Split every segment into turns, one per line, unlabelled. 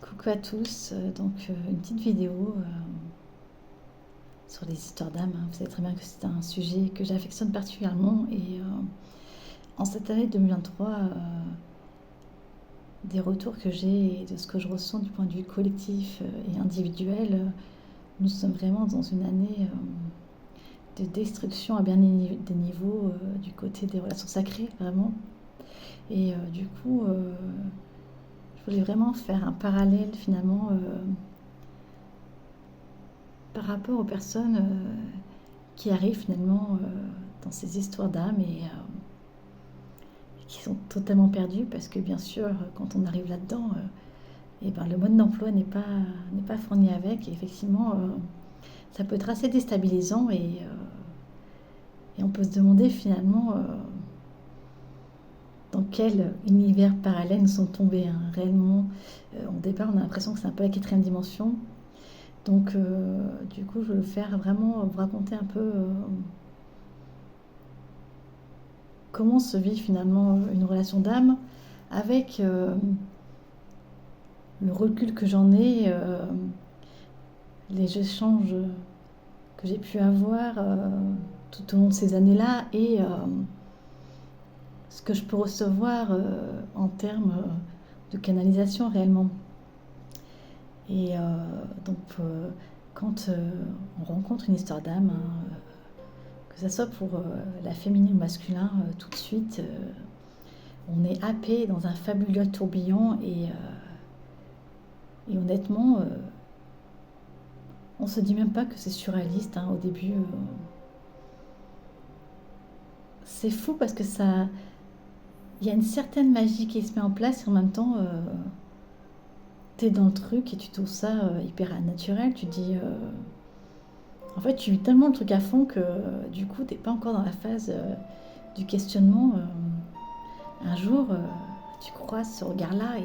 Coucou à tous, une petite vidéo sur les histoires d'âme, hein. Vous savez très bien que c'est un sujet que j'affectionne particulièrement et en cette année 2023, des retours que j'ai et de ce que je ressens du point de vue collectif et individuel, nous sommes vraiment dans une année de destruction à bien des niveaux du côté des relations sacrées, vraiment. Et je voulais vraiment faire un parallèle finalement par rapport aux personnes qui arrivent finalement dans ces histoires d'âme et qui sont totalement perdues parce que bien sûr quand on arrive là-dedans, et ben, le mode d'emploi n'est pas fourni avec et effectivement ça peut être assez déstabilisant et on peut se demander finalement dans quel univers parallèle nous sommes tombés, hein. Réellement, au départ on a l'impression que c'est un peu la quatrième dimension. Donc, je vais faire vraiment vous raconter un peu comment se vit finalement une relation d'âme avec le recul que j'en ai, les échanges que j'ai pu avoir tout au long de ces années-là et ce que je peux recevoir en termes de canalisation réellement. Et quand on rencontre une histoire d'âme, hein, que ce soit pour la féminine ou masculin, tout de suite, on est happé dans un fabuleux tourbillon et honnêtement, on se dit même pas que c'est surréaliste, hein, au début. C'est fou parce que il y a une certaine magie qui se met en place et en même temps, t'es dans le truc et tu trouves ça hyper naturel. Tu te dis, en fait, tu vis tellement le truc à fond que du coup, t'es pas encore dans la phase du questionnement. Un jour, tu croises ce regard-là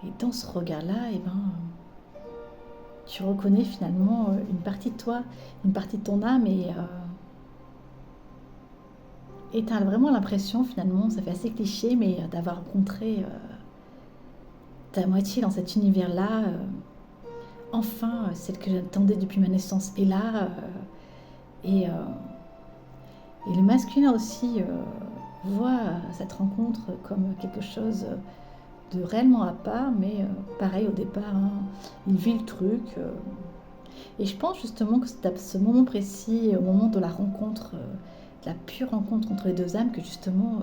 et dans ce regard-là, et ben, tu reconnais finalement une partie de toi, une partie de ton âme et t'as vraiment l'impression finalement, ça fait assez cliché, mais d'avoir rencontré ta moitié dans cet univers-là. Enfin, celle que j'attendais depuis ma naissance est là. Et, euh, et le masculin aussi voit cette rencontre comme quelque chose de réellement à part, mais pareil au départ, hein, il vit le truc. Et je pense justement que c'est à ce moment précis, au moment de la rencontre, de la pure rencontre entre les deux âmes, que justement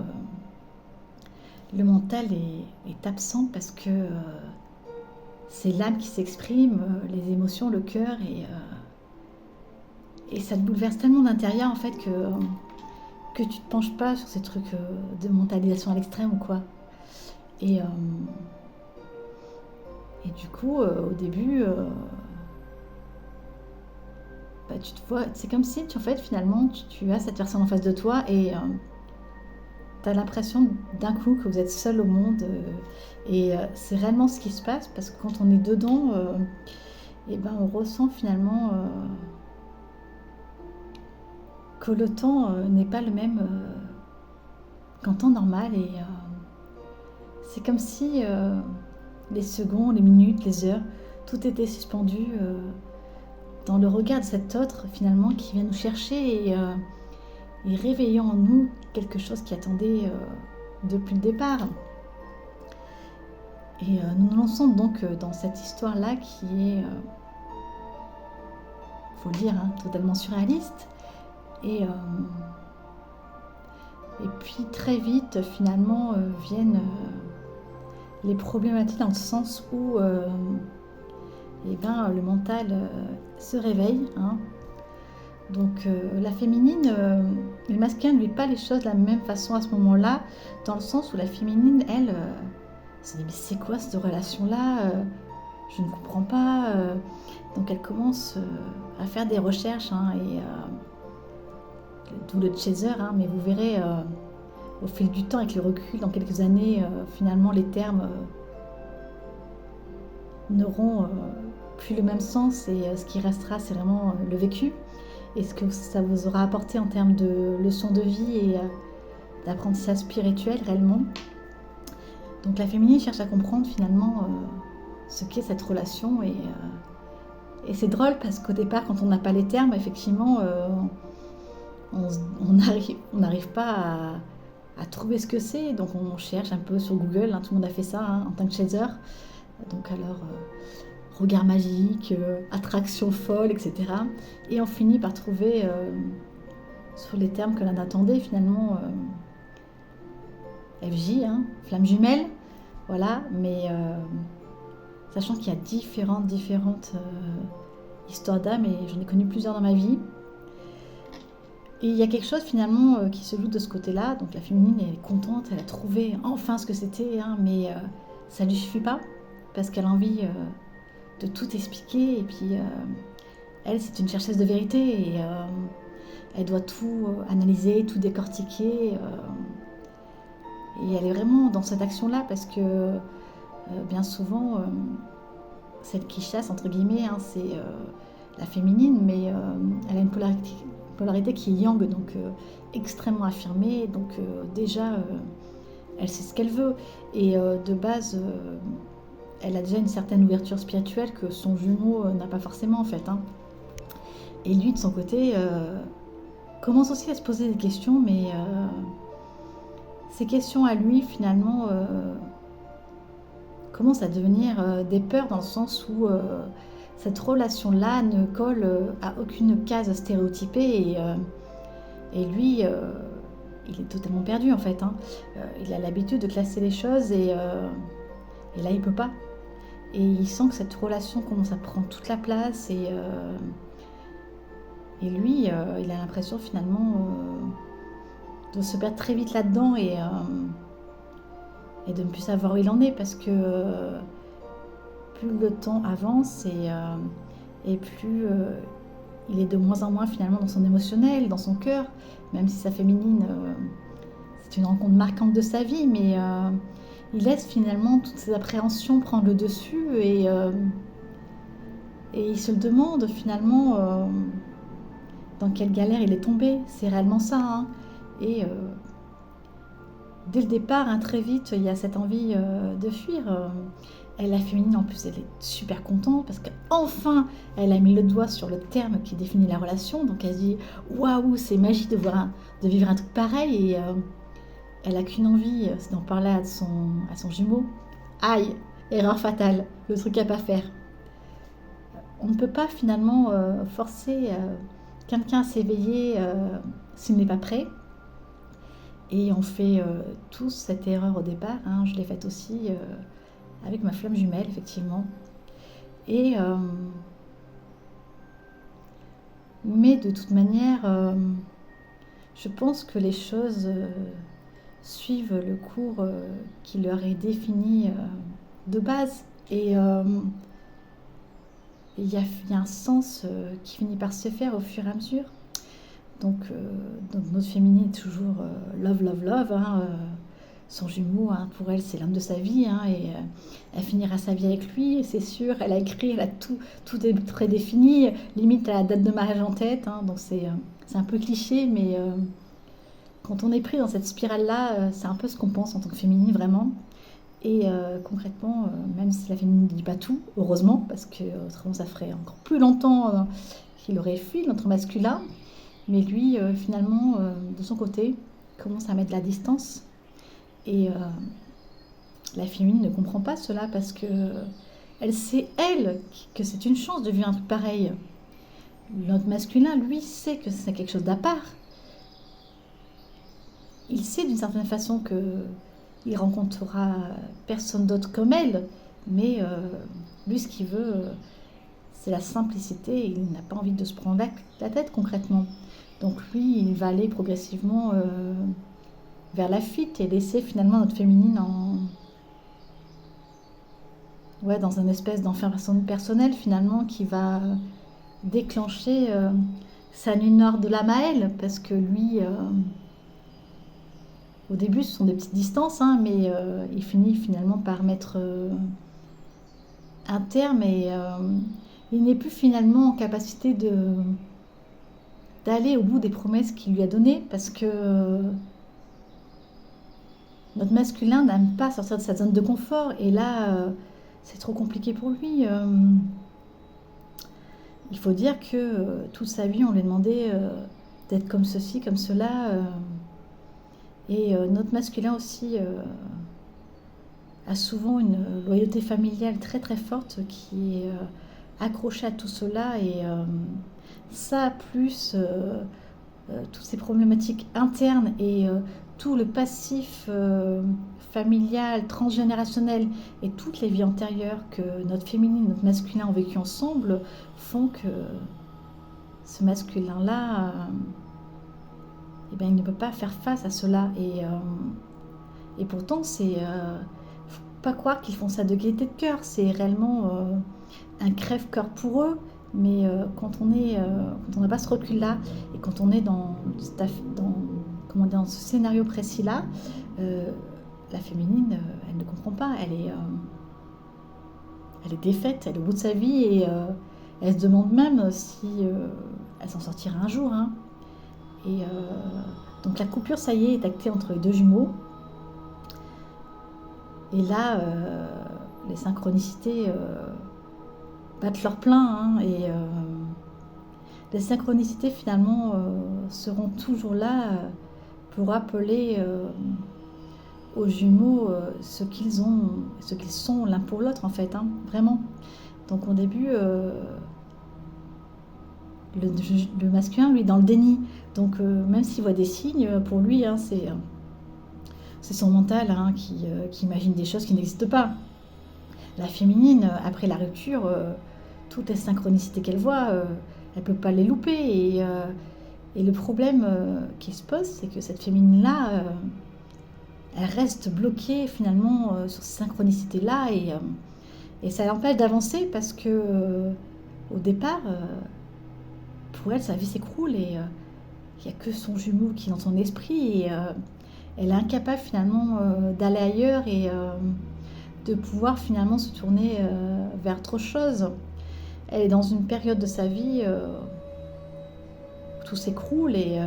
le mental est absent parce que c'est l'âme qui s'exprime, les émotions, le cœur, et ça te bouleverse tellement d'intérieur en fait que tu te penches pas sur ces trucs de mentalisation à l'extrême ou quoi. Et, euh, et du coup, au début, bah, tu te vois, c'est comme si en fait finalement tu as cette personne en face de toi et tu as l'impression d'un coup que vous êtes seul au monde. Et c'est réellement ce qui se passe parce que quand on est dedans, et ben, on ressent finalement que le temps n'est pas le même qu'en temps normal. Et c'est comme si les secondes, les minutes, les heures, tout était suspendu dans le regard de cet autre finalement qui vient nous chercher et réveillant en nous quelque chose qui attendait depuis le départ. Et nous nous lançons donc dans cette histoire-là qui est, faut le dire, hein, totalement surréaliste. Et, et puis très vite, finalement, viennent les problématiques dans le sens où eh ben, le mental se réveille, hein. Donc la féminine, le masculin ne vit pas les choses de la même façon à ce moment-là, dans le sens où la féminine, elle, se dit mais c'est quoi cette relation-là, je ne comprends pas. Donc elle commence à faire des recherches, hein, et d'où le chaser, hein, mais vous verrez au fil du temps, avec le recul, dans quelques années, finalement les termes n'auront plus le même sens et ce qui restera c'est vraiment le vécu et ce que ça vous aura apporté en termes de leçons de vie et d'apprentissage spirituel réellement. Donc la féminine cherche à comprendre finalement ce qu'est cette relation. Et c'est drôle parce qu'au départ, quand on n'a pas les termes, effectivement, on n'arrive pas à trouver ce que c'est. Donc on cherche un peu sur Google, hein, tout le monde a fait ça en tant que chaser. Donc alors, regard magique, attraction folle, etc. Et on finit par trouver sur les termes que l'on attendait finalement FJ, hein, flamme jumelle, voilà, mais sachant qu'il y a différentes histoires d'âme et j'en ai connu plusieurs dans ma vie. Et il y a quelque chose finalement qui se joue de ce côté-là. Donc la féminine elle est contente, elle a trouvé enfin ce que c'était, hein, mais ça ne lui suffit pas parce qu'elle a envie de tout expliquer. Et puis elle, c'est une chercheuse de vérité et elle doit tout analyser, tout décortiquer. Et elle est vraiment dans cette action-là parce que bien souvent, celle qui chasse, entre guillemets, hein, c'est la féminine, mais elle a une polarité qui est yang, donc extrêmement affirmée. Donc déjà, elle sait ce qu'elle veut. Et de base, elle a déjà une certaine ouverture spirituelle que son jumeau n'a pas forcément, en fait. Hein. Et lui, de son côté, commence aussi à se poser des questions, mais ces questions à lui, finalement, commencent à devenir des peurs dans le sens où cette relation-là ne colle à aucune case stéréotypée et lui, il est totalement perdu en fait. Hein. Il a l'habitude de classer les choses et là il peut pas. Et il sent que cette relation commence à prendre toute la place et lui, il a l'impression finalement de se perdre très vite là-dedans et de ne plus savoir où il en est parce que plus le temps avance et plus il est de moins en moins finalement dans son émotionnel, dans son cœur, même si sa féminine, c'est une rencontre marquante de sa vie, mais il laisse finalement toutes ses appréhensions prendre le dessus et il se le demande finalement dans quelle galère il est tombé, c'est réellement ça. Hein. Et dès le départ, hein, très vite, il y a cette envie de fuir. Elle, la féminine, en plus, elle est super contente parce qu'enfin, elle a mis le doigt sur le terme qui définit la relation. Donc, elle se dit waouh, c'est magique de vivre un truc pareil. Et elle a qu'une envie, c'est d'en parler à son jumeau. Aïe, erreur fatale, le truc à pas faire. On ne peut pas finalement forcer quelqu'un à s'éveiller s'il n'est pas prêt. Et on fait tous cette erreur au départ. Hein. Je l'ai faite aussi avec ma flamme jumelle, effectivement. Et mais de toute manière, je pense que les choses suivent le cours qui leur est défini de base. Et il y a un sens qui finit par se faire au fur et à mesure. Donc notre féminine est toujours love, love, love. Hein, son jumeau, hein, pour elle, c'est l'homme de sa vie. Hein, et elle finira sa vie avec lui, c'est sûr. Elle a écrit, elle a tout est prédéfini. Limite, elle a la date de mariage en tête. Hein, donc c'est un peu cliché, mais quand on est pris dans cette spirale-là, c'est un peu ce qu'on pense en tant que féminine, vraiment. Et concrètement, même si la féminine ne dit pas tout, heureusement, parce que autrement ça ferait encore plus longtemps qu'il aurait fui notre masculin. Mais lui, finalement, de son côté, commence à mettre de la distance. Et la féminine ne comprend pas cela parce que elle sait, elle, que c'est une chance de vivre un truc pareil. Notre masculin, lui, sait que c'est quelque chose d'à part. Il sait d'une certaine façon qu'il rencontrera personne d'autre comme elle. Mais lui, ce qu'il veut, c'est la simplicité. Il n'a pas envie de se prendre la tête concrètement. Donc lui, il va aller progressivement vers la fuite et laisser finalement notre féminine dans un espèce d'enfermement personnel finalement qui va déclencher sa nuit noire de l'âme à elle. Parce que lui, au début, ce sont des petites distances, hein, mais il finit finalement par mettre un terme et il n'est plus finalement en capacité d'aller au bout des promesses qu'il lui a données parce que notre masculin n'aime pas sortir de sa zone de confort et là c'est trop compliqué pour lui. Il faut dire que toute sa vie, on lui demandait d'être comme ceci, comme cela. Et notre masculin aussi a souvent une loyauté familiale très très forte qui est accrochée à tout cela. Et ça, plus toutes ces problématiques internes et tout le passif familial, transgénérationnel et toutes les vies antérieures que notre féminine et notre masculin ont vécu ensemble font que ce masculin-là, eh ben, il ne peut pas faire face à cela. Et pourtant, faut pas croire qu'ils font ça de gaieté de cœur. C'est réellement un crève-cœur pour eux. Mais quand on n'a pas ce recul-là et quand on est dans ce scénario précis-là, la féminine, elle ne comprend pas. Elle est défaite, elle est au bout de sa vie et elle se demande même si elle s'en sortira un jour. Hein. Et donc la coupure, ça y est actée entre les deux jumeaux. Et là, les synchronicités battent leur plein. Hein, et les synchronicités, finalement, seront toujours là pour rappeler aux jumeaux ce qu'ils sont l'un pour l'autre, en fait. Hein, vraiment. Donc au début, le masculin, lui, est dans le déni. Donc même s'il voit des signes, pour lui, hein, c'est son mental hein, qui imagine des choses qui n'existent pas. La féminine, après la rupture, toutes les synchronicités qu'elle voit, elle ne peut pas les louper. Et le problème qui se pose, c'est que cette féminine-là, elle reste bloquée finalement sur ces synchronicités-là et ça l'empêche d'avancer parce que au départ, pour elle, sa vie s'écroule et il n'y a que son jumeau qui est dans son esprit et elle est incapable finalement d'aller ailleurs et de pouvoir finalement se tourner vers autre chose. Elle est dans une période de sa vie où tout s'écroule et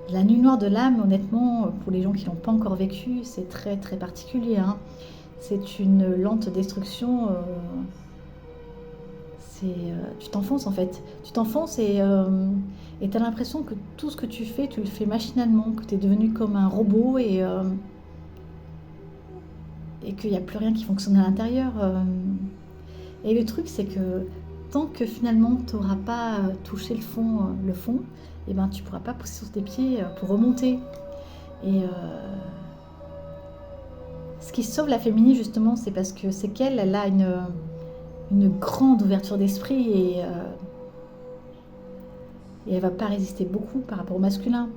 la nuit noire de l'âme, honnêtement, pour les gens qui ne l'ont pas encore vécu, c'est très très particulier. Hein. C'est une lente destruction. Tu t'enfonces en fait. Tu t'enfonces et tu as l'impression que tout ce que tu fais, tu le fais machinalement, que tu es devenu comme un robot et qu'il n'y a plus rien qui fonctionne à l'intérieur. Et le truc, c'est que tant que finalement tu n'auras pas touché le fond, et ben, tu ne pourras pas pousser sur tes pieds pour remonter. Et ce qui sauve la féminine, justement, c'est parce que c'est qu'elle a une grande ouverture d'esprit et elle va pas résister beaucoup par rapport au masculin.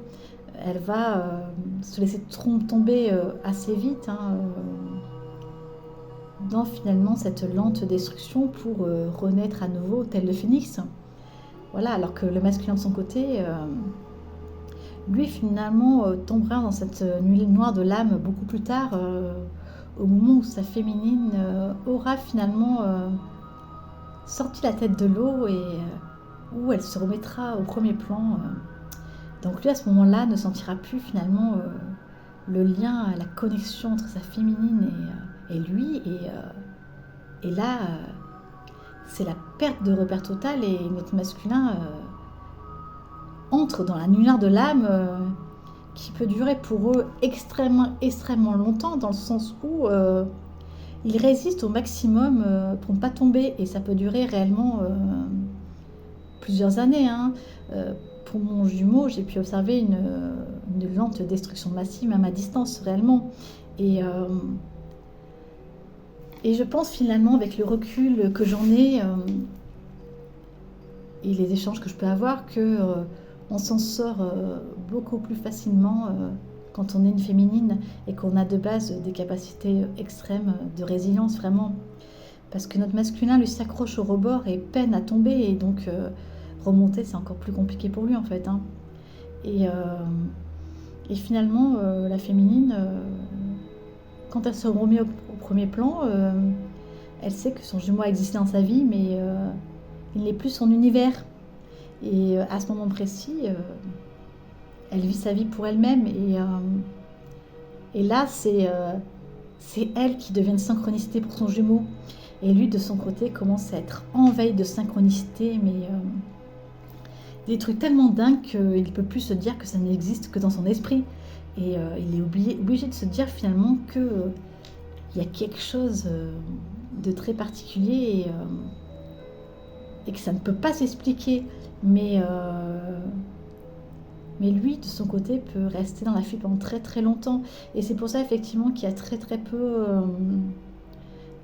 Elle va se laisser tomber assez vite hein, dans finalement cette lente destruction pour renaître à nouveau tel le phénix. Voilà, alors que le masculin de son côté, lui finalement tombera dans cette nuit noire de l'âme beaucoup plus tard, au moment où sa féminine aura finalement sorti la tête de l'eau et où elle se remettra au premier plan. Donc lui à ce moment-là ne sentira plus finalement le lien, la connexion entre sa féminine et lui et là c'est la perte de repère totale et notre masculin entre dans la nuit noire de l'âme qui peut durer pour eux extrêmement longtemps dans le sens où ils résistent au maximum pour ne pas tomber et ça peut durer réellement plusieurs années. Hein. Pour mon jumeau, j'ai pu observer une lente destruction massive même à distance réellement. Et je pense finalement avec le recul que j'en ai et les échanges que je peux avoir que on s'en sort beaucoup plus facilement quand on est une féminine et qu'on a de base des capacités extrêmes de résilience vraiment. Parce que notre masculin lui s'accroche au rebord et peine à tomber et donc remonter c'est encore plus compliqué pour lui en fait. Hein. Et finalement la féminine, quand elle se remet au premier plan, elle sait que son jumeau a existé dans sa vie mais il n'est plus son univers. Et à ce moment précis, elle vit sa vie pour elle-même et là c'est c'est elle qui devient une synchronicité pour son jumeau. Et lui, de son côté, commence à être en veille de synchronicité, mais des trucs tellement dingues qu'il ne peut plus se dire que ça n'existe que dans son esprit. Et il est obligé de se dire finalement que il y a quelque chose de très particulier et que ça ne peut pas s'expliquer. Mais, euh, mais lui, de son côté, peut rester dans la fuite pendant très très longtemps. Et c'est pour ça effectivement qu'il y a très très peu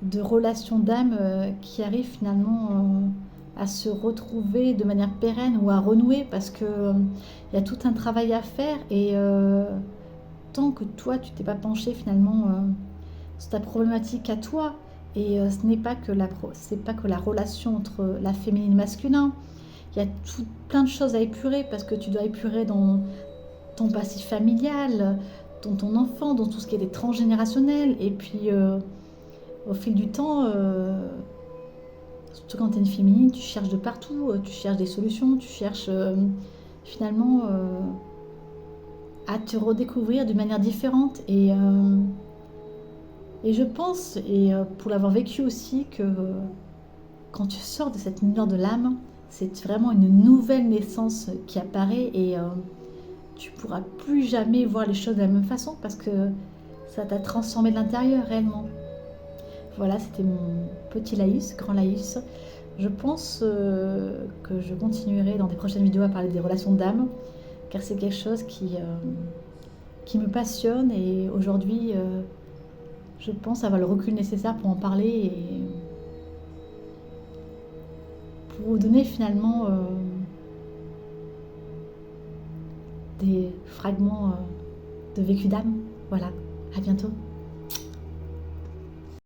de relations d'âme qui arrivent finalement à se retrouver de manière pérenne ou à renouer parce que il y a tout un travail à faire et tant que toi tu t'es pas penché finalement sur ta problématique à toi et ce n'est pas que c'est pas que la relation entre la féminine et le masculin. Il y a plein de choses à épurer parce que tu dois épurer dans ton passif familial, dans ton enfant, dans tout ce qui est des transgénérationnel et puis au fil du temps, surtout quand tu es une féminine, tu cherches de partout, tu cherches des solutions, tu cherches finalement à te redécouvrir d'une manière différente. Et je pense, et pour l'avoir vécu aussi, que quand tu sors de cette lumière de l'âme, c'est vraiment une nouvelle naissance qui apparaît et tu pourras plus jamais voir les choses de la même façon parce que ça t'a transformé de l'intérieur réellement. Voilà, c'était mon petit Laïus, grand Laïus. Je pense que je continuerai dans des prochaines vidéos à parler des relations d'âme, car c'est quelque chose qui me passionne et aujourd'hui, je pense avoir le recul nécessaire pour en parler et pour vous donner finalement des fragments de vécu d'âme. Voilà, à bientôt.